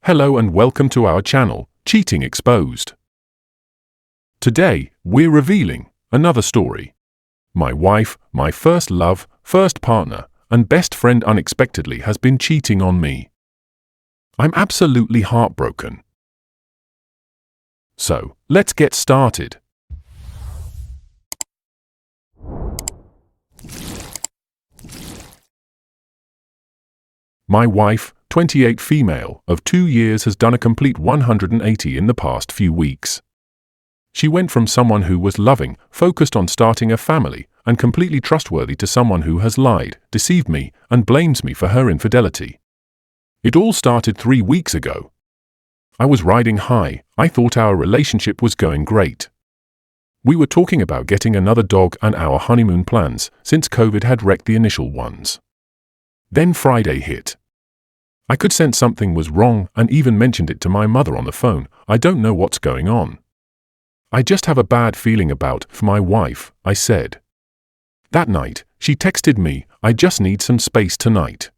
Hello and welcome to our channel, Cheating Exposed. Today, we're revealing another story. My wife, my first love, first partner, and best friend unexpectedly has been cheating on me. I'm absolutely heartbroken. So, let's get started. My wife, 28 female, of 2 years has done a complete 180 in the past few weeks. She went from someone who was loving, focused on starting a family, and completely trustworthy to someone who has lied, deceived me, and blames me for her infidelity. It all started 3 weeks ago. I was riding high. I thought our relationship was going great. We were talking about getting another dog and our honeymoon plans, since COVID had wrecked the initial ones. Then Friday hit. I could sense something was wrong and even mentioned it to my mother on the phone. I don't know what's going on. I just have a bad feeling about my wife, I said. That night, she texted me, I just need some space tonight.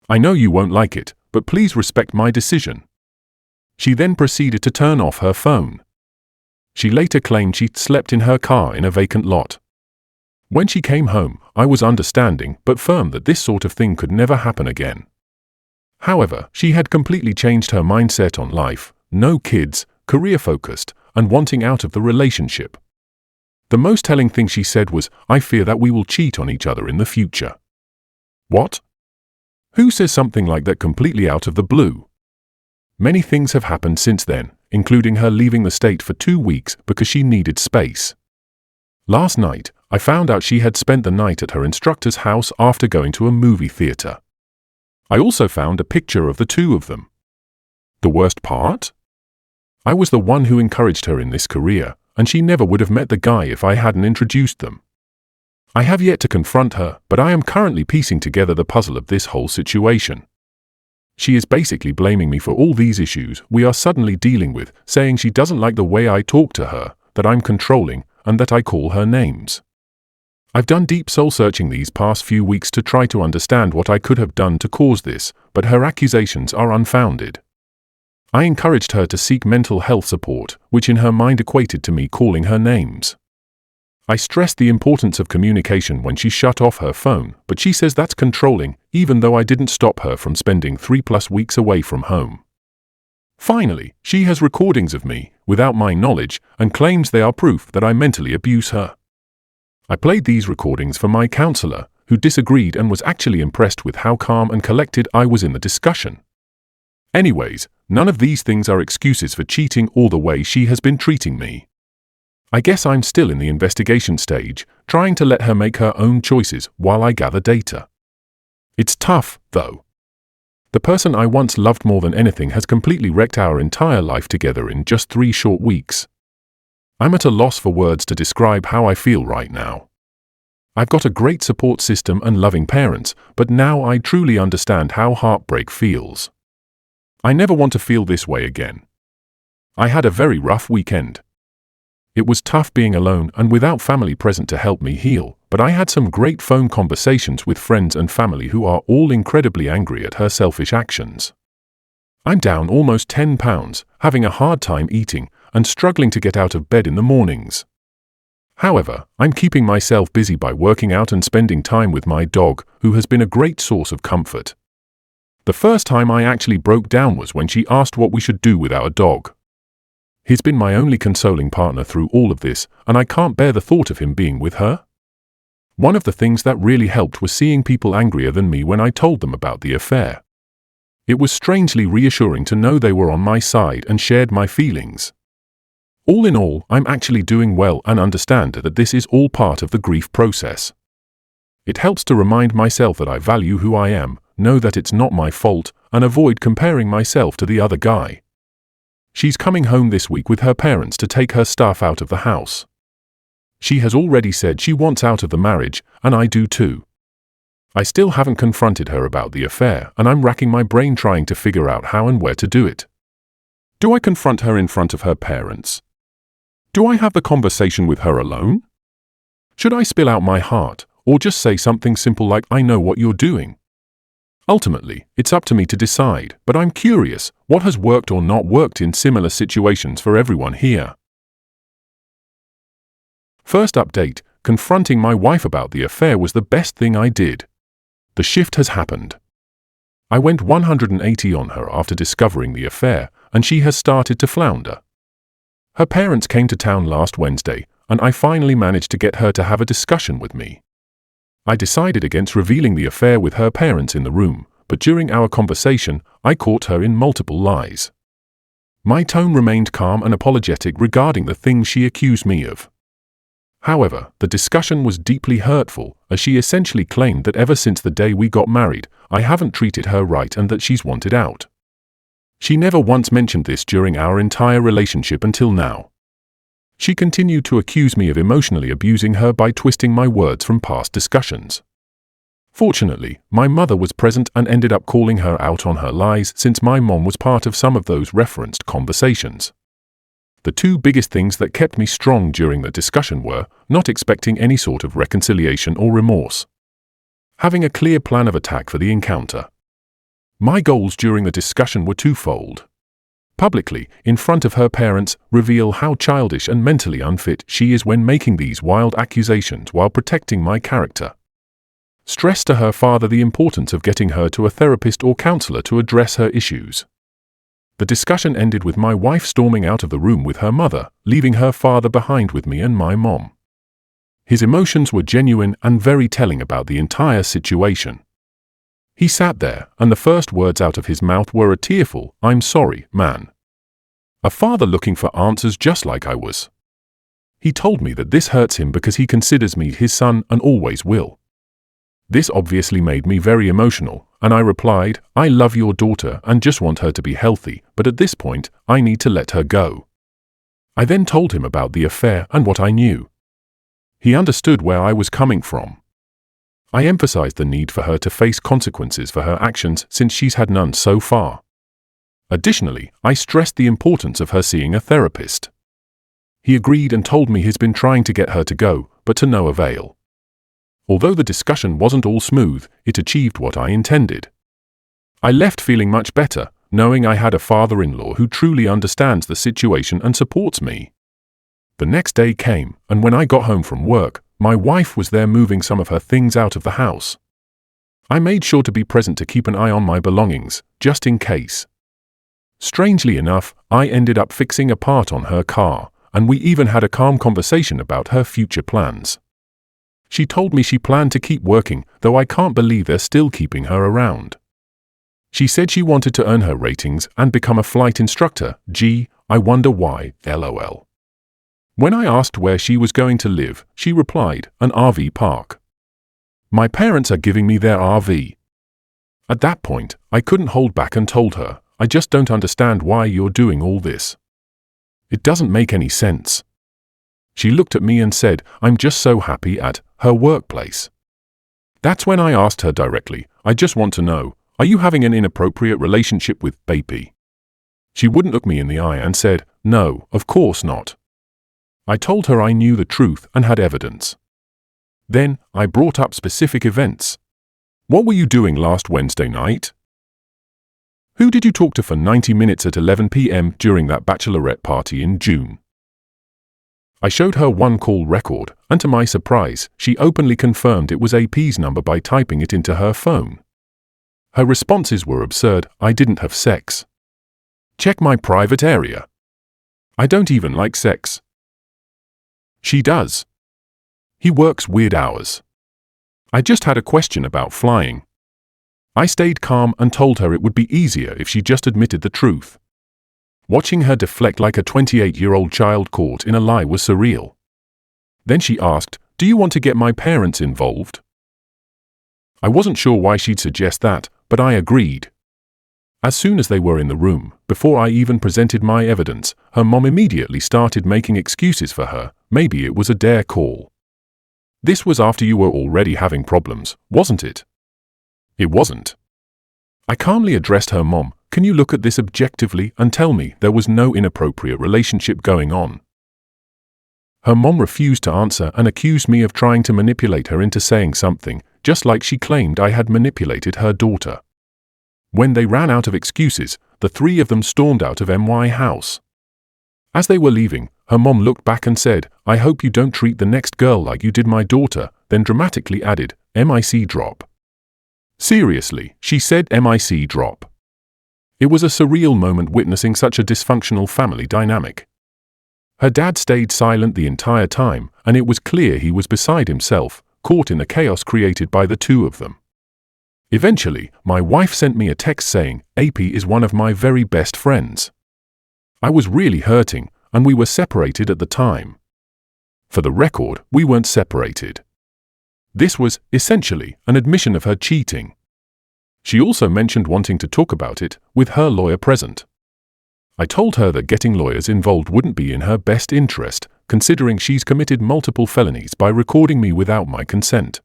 I know you won't like it, but please respect my decision. She then proceeded to turn off her phone. She later claimed she'd slept in her car in a vacant lot. When she came home, I was understanding but firm that this sort of thing could never happen again. However, she had completely changed her mindset on life, no kids, career-focused, and wanting out of the relationship. The most telling thing she said was, I fear that we will cheat on each other in the future. What? Who says something like that completely out of the blue? Many things have happened since then, including her leaving the state for 2 weeks because she needed space. Last night, I found out she had spent the night at her instructor's house after going to a movie theater. I also found a picture of the two of them. The worst part? I was the one who encouraged her in this career, and she never would have met the guy if I hadn't introduced them. I have yet to confront her, but I am currently piecing together the puzzle of this whole situation. She is basically blaming me for all these issues we are suddenly dealing with, saying she doesn't like the way I talk to her, that I'm controlling, and that I call her names. I've done deep soul-searching these past few weeks to try to understand what I could have done to cause this, but her accusations are unfounded. I encouraged her to seek mental health support, which in her mind equated to me calling her names. I stressed the importance of communication when she shut off her phone, but she says that's controlling, even though I didn't stop her from spending 3+ weeks away from home. Finally, she has recordings of me, without my knowledge, and claims they are proof that I mentally abuse her. I played these recordings for my counselor, who disagreed and was actually impressed with how calm and collected I was in the discussion. Anyways, none of these things are excuses for cheating or the way she has been treating me. I guess I'm still in the investigation stage, trying to let her make her own choices while I gather data. It's tough, though. The person I once loved more than anything has completely wrecked our entire life together in just 3 short weeks. I'm at a loss for words to describe how I feel right now. I've got a great support system and loving parents, but now I truly understand how heartbreak feels. I never want to feel this way again. I had a very rough weekend. It was tough being alone and without family present to help me heal, but I had some great phone conversations with friends and family who are all incredibly angry at her selfish actions. I'm down almost 10 pounds, having a hard time eating, and struggling to get out of bed in the mornings. However, I'm keeping myself busy by working out and spending time with my dog, who has been a great source of comfort. The first time I actually broke down was when she asked what we should do with our dog. He's been my only consoling partner through all of this, and I can't bear the thought of him being with her. One of the things that really helped was seeing people angrier than me when I told them about the affair. It was strangely reassuring to know they were on my side and shared my feelings. All in all, I'm actually doing well and understand that this is all part of the grief process. It helps to remind myself that I value who I am, know that it's not my fault, and avoid comparing myself to the other guy. She's coming home this week with her parents to take her stuff out of the house. She has already said she wants out of the marriage, and I do too. I still haven't confronted her about the affair, and I'm racking my brain trying to figure out how and where to do it. Do I confront her in front of her parents? Do I have the conversation with her alone? Should I spill out my heart, or just say something simple like, I know what you're doing? Ultimately, it's up to me to decide, but I'm curious, what has worked or not worked in similar situations for everyone here? First update, confronting my wife about the affair was the best thing I did. The shift has happened. I went 180 on her after discovering the affair, and she has started to flounder. Her parents came to town last Wednesday, and I finally managed to get her to have a discussion with me. I decided against revealing the affair with her parents in the room, but during our conversation, I caught her in multiple lies. My tone remained calm and apologetic regarding the things she accused me of. However, the discussion was deeply hurtful, as she essentially claimed that ever since the day we got married, I haven't treated her right and that she's wanted out. She never once mentioned this during our entire relationship until now. She continued to accuse me of emotionally abusing her by twisting my words from past discussions. Fortunately, my mother was present and ended up calling her out on her lies since my mom was part of some of those referenced conversations. The two biggest things that kept me strong during the discussion were not expecting any sort of reconciliation or remorse. Having a clear plan of attack for the encounter. My goals during the discussion were twofold. Publicly, in front of her parents, reveal how childish and mentally unfit she is when making these wild accusations while protecting my character. Stress to her father the importance of getting her to a therapist or counselor to address her issues. The discussion ended with my wife storming out of the room with her mother, leaving her father behind with me and my mom. His emotions were genuine and very telling about the entire situation. He sat there, and the first words out of his mouth were a tearful, "I'm sorry, man." A father looking for answers just like I was. He told me that this hurts him because he considers me his son and always will. This obviously made me very emotional, and I replied, "I love your daughter and just want her to be healthy, but at this point, I need to let her go." I then told him about the affair and what I knew. He understood where I was coming from. I emphasized the need for her to face consequences for her actions since she's had none so far. Additionally, I stressed the importance of her seeing a therapist. He agreed and told me he's been trying to get her to go, but to no avail. Although the discussion wasn't all smooth, it achieved what I intended. I left feeling much better, knowing I had a father-in-law who truly understands the situation and supports me. The next day came, and when I got home from work, my wife was there moving some of her things out of the house. I made sure to be present to keep an eye on my belongings, just in case. Strangely enough, I ended up fixing a part on her car, and we even had a calm conversation about her future plans. She told me she planned to keep working, though I can't believe they're still keeping her around. She said she wanted to earn her ratings and become a flight instructor. Gee, I wonder why, lol. When I asked where she was going to live, she replied, "An RV park. My parents are giving me their RV." At that point, I couldn't hold back and told her, "I just don't understand why you're doing all this. It doesn't make any sense." She looked at me and said, "I'm just so happy at her workplace." That's when I asked her directly, "I just want to know, are you having an inappropriate relationship with baby?" She wouldn't look me in the eye and said, "No, of course not." I told her I knew the truth and had evidence. Then, I brought up specific events. "What were you doing last Wednesday night? Who did you talk to for 90 minutes at 11 p.m. during that bachelorette party in June?" I showed her one call record, and to my surprise, she openly confirmed it was AP's number by typing it into her phone. Her responses were absurd. "I didn't have sex. Check my private area. I don't even like sex. She does. He works weird hours. I just had a question about flying." I stayed calm and told her it would be easier if she just admitted the truth. Watching her deflect like a 28-year-old child caught in a lie was surreal. Then she asked, "Do you want to get my parents involved?" I wasn't sure why she'd suggest that, but I agreed. As soon as they were in the room, before I even presented my evidence, her mom immediately started making excuses for her. Maybe it was a dare call. "This was after you were already having problems, wasn't it?" It wasn't. I calmly addressed her mom, "Can you look at this objectively and tell me there was no inappropriate relationship going on?" Her mom refused to answer and accused me of trying to manipulate her into saying something, just like she claimed I had manipulated her daughter. When they ran out of excuses, the three of them stormed out of my house. As they were leaving, her mom looked back and said, "I hope you don't treat the next girl like you did my daughter," then dramatically added, "MIC drop." Seriously, she said MIC drop. It was a surreal moment witnessing such a dysfunctional family dynamic. Her dad stayed silent the entire time, and it was clear he was beside himself, caught in the chaos created by the two of them. Eventually, my wife sent me a text saying, "AP is one of my very best friends." I was really hurting, and we were separated at the time. For the record, we weren't separated. This was, essentially, an admission of her cheating. She also mentioned wanting to talk about it, with her lawyer present. I told her that getting lawyers involved wouldn't be in her best interest, considering she's committed multiple felonies by recording me without my consent.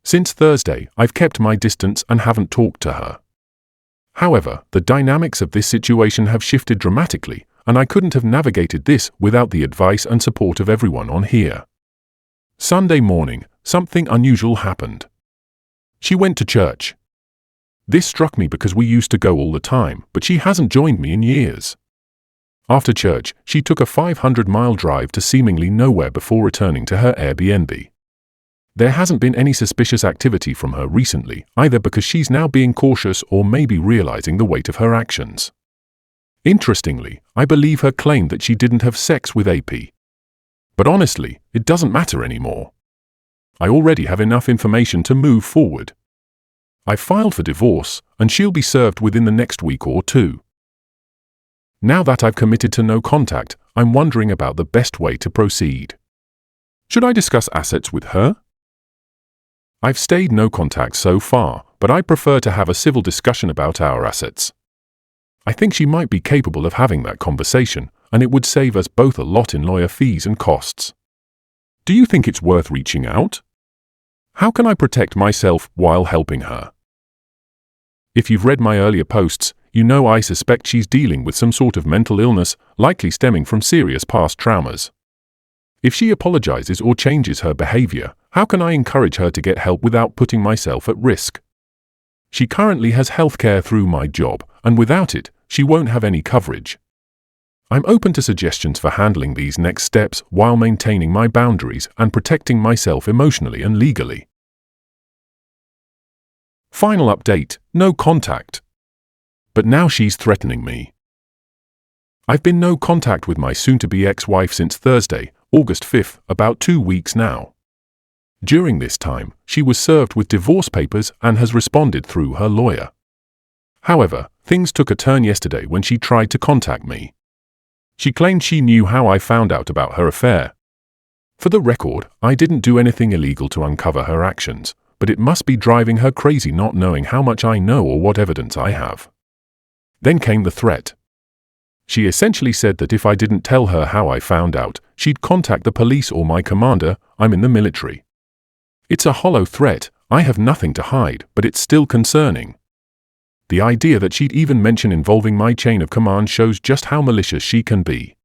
Since Thursday, I've kept my distance and haven't talked to her. However, the dynamics of this situation have shifted dramatically, and I couldn't have navigated this without the advice and support of everyone on here. Sunday morning, something unusual happened. She went to church. This struck me because we used to go all the time, but she hasn't joined me in years. After church, she took a 500-mile drive to seemingly nowhere before returning to her Airbnb. There hasn't been any suspicious activity from her recently, either because she's now being cautious or maybe realizing the weight of her actions. Interestingly, I believe her claim that she didn't have sex with AP. But honestly, it doesn't matter anymore. I already have enough information to move forward. I filed for divorce, and she'll be served within the next week or two. Now that I've committed to no contact, I'm wondering about the best way to proceed. Should I discuss assets with her? I've stayed no contact so far, but I prefer to have a civil discussion about our assets. I think she might be capable of having that conversation, and it would save us both a lot in lawyer fees and costs. Do you think it's worth reaching out? How can I protect myself while helping her? If you've read my earlier posts, you know I suspect she's dealing with some sort of mental illness, likely stemming from serious past traumas. If she apologizes or changes her behavior, how can I encourage her to get help without putting myself at risk? She currently has healthcare through my job, and without it, she won't have any coverage. I'm open to suggestions for handling these next steps while maintaining my boundaries and protecting myself emotionally and legally. Final update: no contact. But now she's threatening me. I've been no contact with my soon-to-be ex-wife since Thursday, August 5th, about 2 weeks now. During this time, she was served with divorce papers and has responded through her lawyer. However, things took a turn yesterday when she tried to contact me. She claimed she knew how I found out about her affair. For the record, I didn't do anything illegal to uncover her actions, but it must be driving her crazy not knowing how much I know or what evidence I have. Then came the threat. She essentially said that if I didn't tell her how I found out, she'd contact the police or my commander. I'm in the military. It's a hollow threat. I have nothing to hide, but it's still concerning. The idea that she'd even mention involving my chain of command shows just how malicious she can be.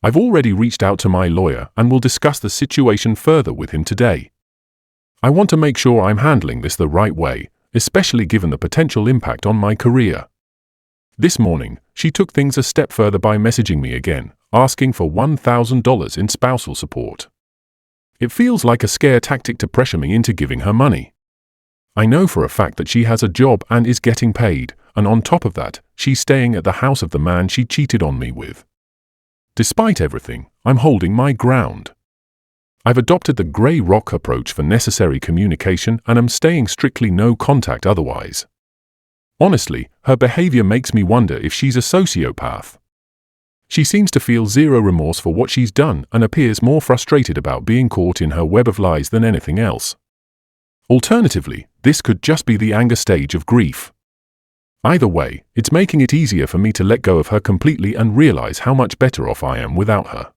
I've already reached out to my lawyer and will discuss the situation further with him today. I want to make sure I'm handling this the right way, especially given the potential impact on my career. This morning, she took things a step further by messaging me again, asking for $1,000 in spousal support. It feels like a scare tactic to pressure me into giving her money. I know for a fact that she has a job and is getting paid, and on top of that, she's staying at the house of the man she cheated on me with. Despite everything, I'm holding my ground. I've adopted the grey rock approach for necessary communication and am staying strictly no contact otherwise. Honestly, her behavior makes me wonder if she's a sociopath. She seems to feel zero remorse for what she's done and appears more frustrated about being caught in her web of lies than anything else. Alternatively, this could just be the anger stage of grief. Either way, it's making it easier for me to let go of her completely and realize how much better off I am without her.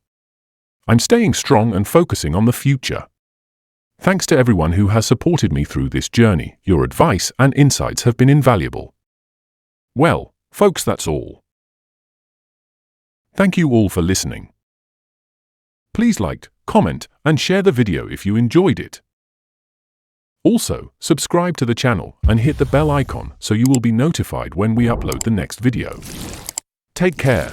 I'm staying strong and focusing on the future. Thanks to everyone who has supported me through this journey. Your advice and insights have been invaluable. Well, folks, that's all. Thank you all for listening. Please like, comment, and share the video if you enjoyed it. Also, subscribe to the channel and hit the bell icon so you will be notified when we upload the next video. Take care.